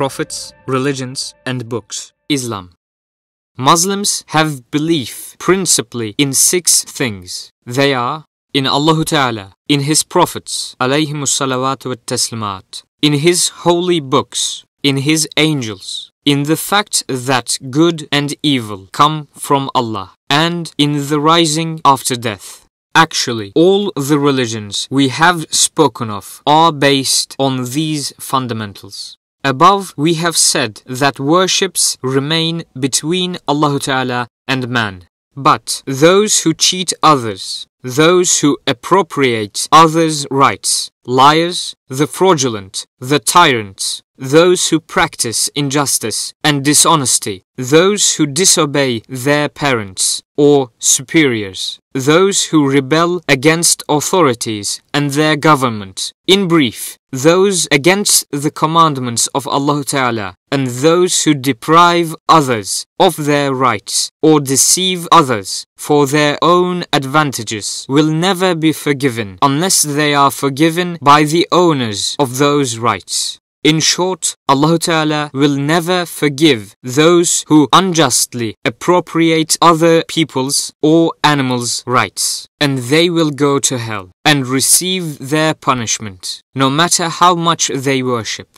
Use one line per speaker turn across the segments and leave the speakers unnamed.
prophets, religions, and books. Islam. Muslims have belief principally in 6 things. They are in Allah Ta'ala, in His prophets, alayhimus salawatu wa taslimat, in His holy books, in His angels, in the fact that good and evil come from Allah, and in the rising after death. Actually, all the religions we have spoken of are based on these fundamentals. Above, we have said that worships remain between Allah Ta'ala and man. But those who cheat others, those who appropriate others' rights, liars, the fraudulent, the tyrants, those who practice injustice and dishonesty, those who disobey their parents or superiors, those who rebel against authorities and their government, in brief, those against the commandments of Allah Ta'ala, and those who deprive others of their rights or deceive others for their own advantages will never be forgiven unless they are forgiven by the owners of those rights. In short, Allah Ta'ala will never forgive those who unjustly appropriate other people's or animals' rights, and they will go to hell and receive their punishment, no matter how much they worship.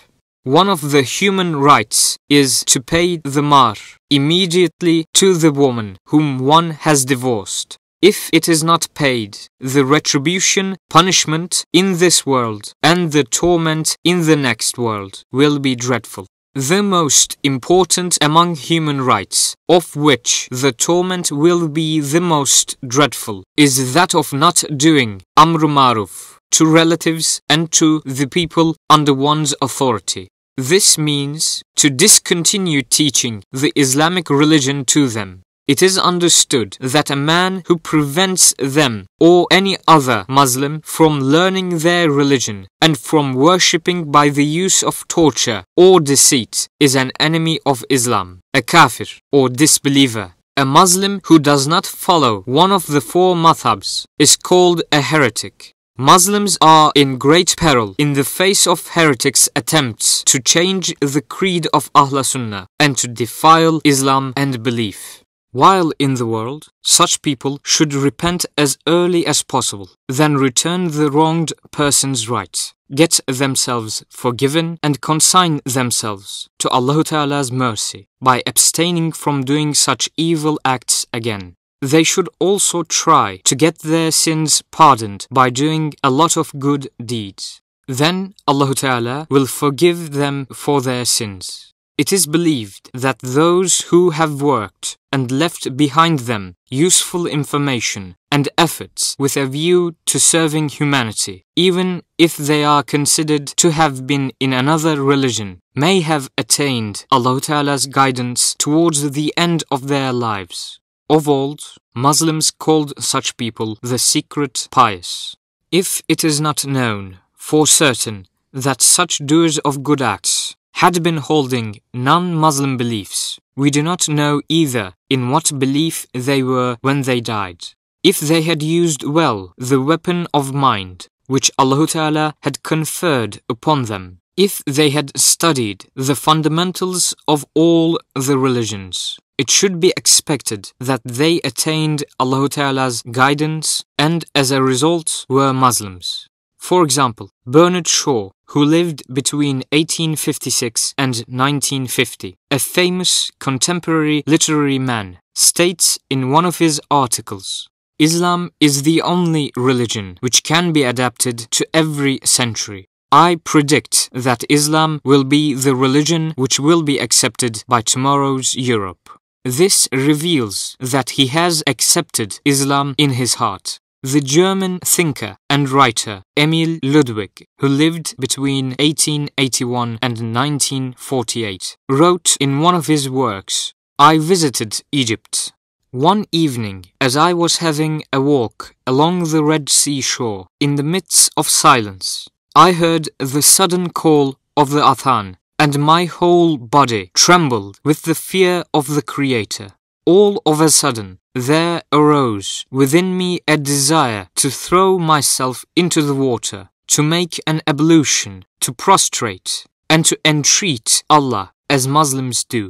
One of the human rights is to pay the mahr immediately to the woman whom one has divorced. If it is not paid, the retribution, punishment in this world and the torment in the next world will be dreadful. The most important among human rights, of which the torment will be the most dreadful, is that of not doing amru ma'ruf to relatives and to the people under one's authority. This means to discontinue teaching the Islamic religion to them. It is understood that a man who prevents them or any other Muslim from learning their religion and from worshipping by the use of torture or deceit is an enemy of Islam, a kafir or disbeliever. A Muslim who does not follow one of the 4 madhabs is called a heretic. Muslims are in great peril in the face of heretics' attempts to change the creed of Ahl Sunnah and to defile Islam and belief. While in the world, such people should repent as early as possible, then return the wronged person's rights, get themselves forgiven and consign themselves to Allah Ta'ala's mercy by abstaining from doing such evil acts again. They should also try to get their sins pardoned by doing a lot of good deeds. Then Allah Ta'ala will forgive them for their sins. It is believed that those who have worked and left behind them useful information and efforts with a view to serving humanity, even if they are considered to have been in another religion, may have attained Allah Ta'ala's guidance towards the end of their lives. Of old, Muslims called such people the secret pious. If it is not known for certain that such doers of good acts had been holding non-Muslim beliefs, we do not know either in what belief they were when they died. If they had used well the weapon of mind which Allah Ta'ala had conferred upon them, if they had studied the fundamentals of all the religions, it should be expected that they attained Allah Ta'ala's guidance and as a result were Muslims. For example, Bernard Shaw, who lived between 1856 and 1950, a famous contemporary literary man, states in one of his articles, "Islam is the only religion which can be adapted to every century. I predict that Islam will be the religion which will be accepted by tomorrow's Europe." This reveals that he has accepted Islam in his heart. The German thinker and writer Emil Ludwig, who lived between 1881 and 1948, wrote in one of his works, "I visited Egypt. One evening, as I was having a walk along the Red Sea shore, in the midst of silence, I heard the sudden call of the Adhan, and my whole body trembled with the fear of the Creator. All of a sudden, there arose within me a desire to throw myself into the water, to make an ablution, to prostrate, and to entreat Allah as Muslims do.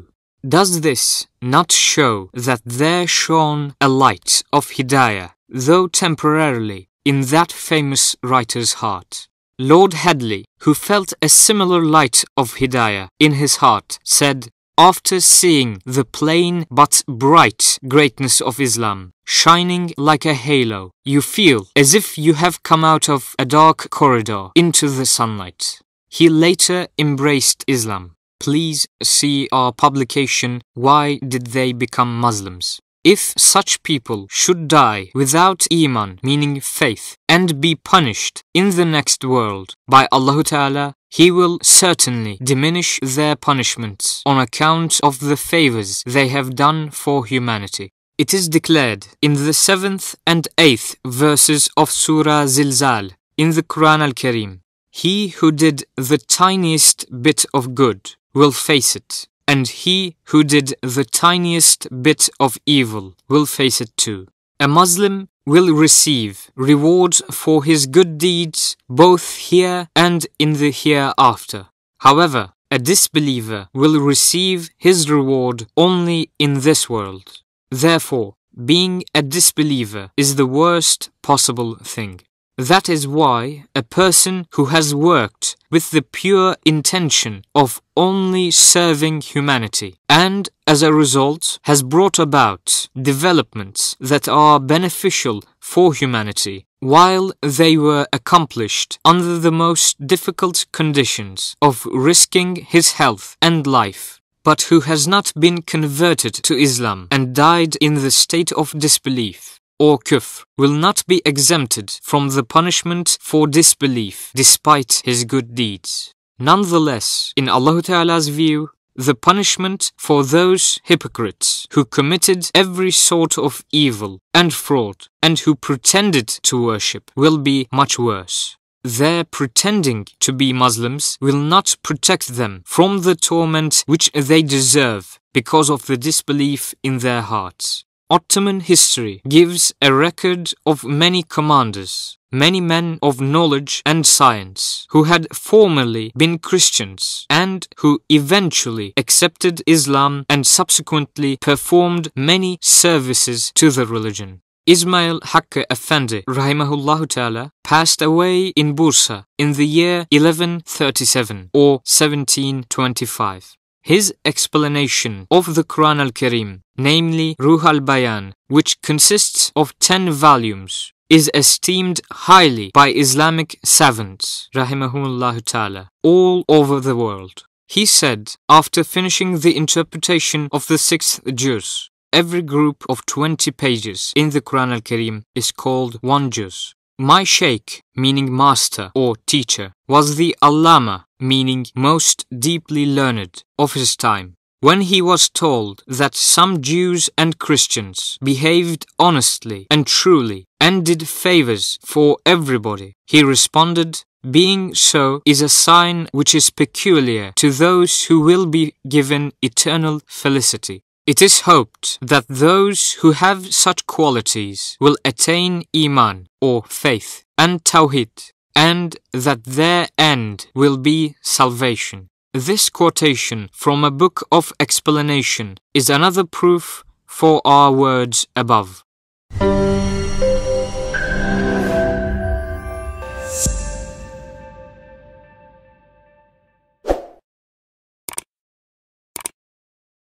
Does this not show that there shone a light of hidayah, though temporarily, in that famous writer's heart? Lord Hadley, who felt a similar light of hidayah in his heart, said, after seeing the plain but bright greatness of Islam shining like a halo, you feel as if you have come out of a dark corridor into the sunlight. He later embraced Islam. Please see our publication, Why Did They Become Muslims? If such people should die without Iman, meaning faith, and be punished in the next world by Allah Ta'ala, He will certainly diminish their punishments on account of the favors they have done for humanity. It is declared in the 7th and 8th verses of Surah Zilzal in the Quran Al-Karim, he who did the tiniest bit of good will face it, and he who did the tiniest bit of evil will face it too. A Muslim will receive rewards for his good deeds both here and in the hereafter. However, a disbeliever will receive his reward only in this world. Therefore, being a disbeliever is the worst possible thing. That is why a person who has worked with the pure intention of only serving humanity and as a result has brought about developments that are beneficial for humanity while they were accomplished under the most difficult conditions of risking his health and life, but who has not been converted to Islam and died in the state of disbelief or kufr, will not be exempted from the punishment for disbelief despite his good deeds. Nonetheless, in Allah Ta'ala's view, the punishment for those hypocrites who committed every sort of evil and fraud and who pretended to worship will be much worse. Their pretending to be Muslims will not protect them from the torment which they deserve because of the disbelief in their hearts. Ottoman history gives a record of many commanders, many men of knowledge and science, who had formerly been Christians and who eventually accepted Islam and subsequently performed many services to the religion. Ismail Hakkı Efendi rahimahullah ta'ala passed away in Bursa in the year 1137 or 1725. His explanation of the Quran Al-Karim, namely Ruh al-Bayan, which consists of 10 volumes, is esteemed highly by Islamic savants, rahimahumullah ta'ala, all over the world. He said, after finishing the interpretation of the 6th juz, every group of 20 pages in the Quran Al-Karim is called one juz. My sheikh, meaning master or teacher, was the allama, meaning most deeply learned, of his time. When he was told that some Jews and Christians behaved honestly and truly and did favors for everybody, he responded, being so is a sign which is peculiar to those who will be given eternal felicity. It is hoped that those who have such qualities will attain Iman or faith and Tawhid, and that their end will be salvation. This quotation from a book of explanation is another proof for our words above.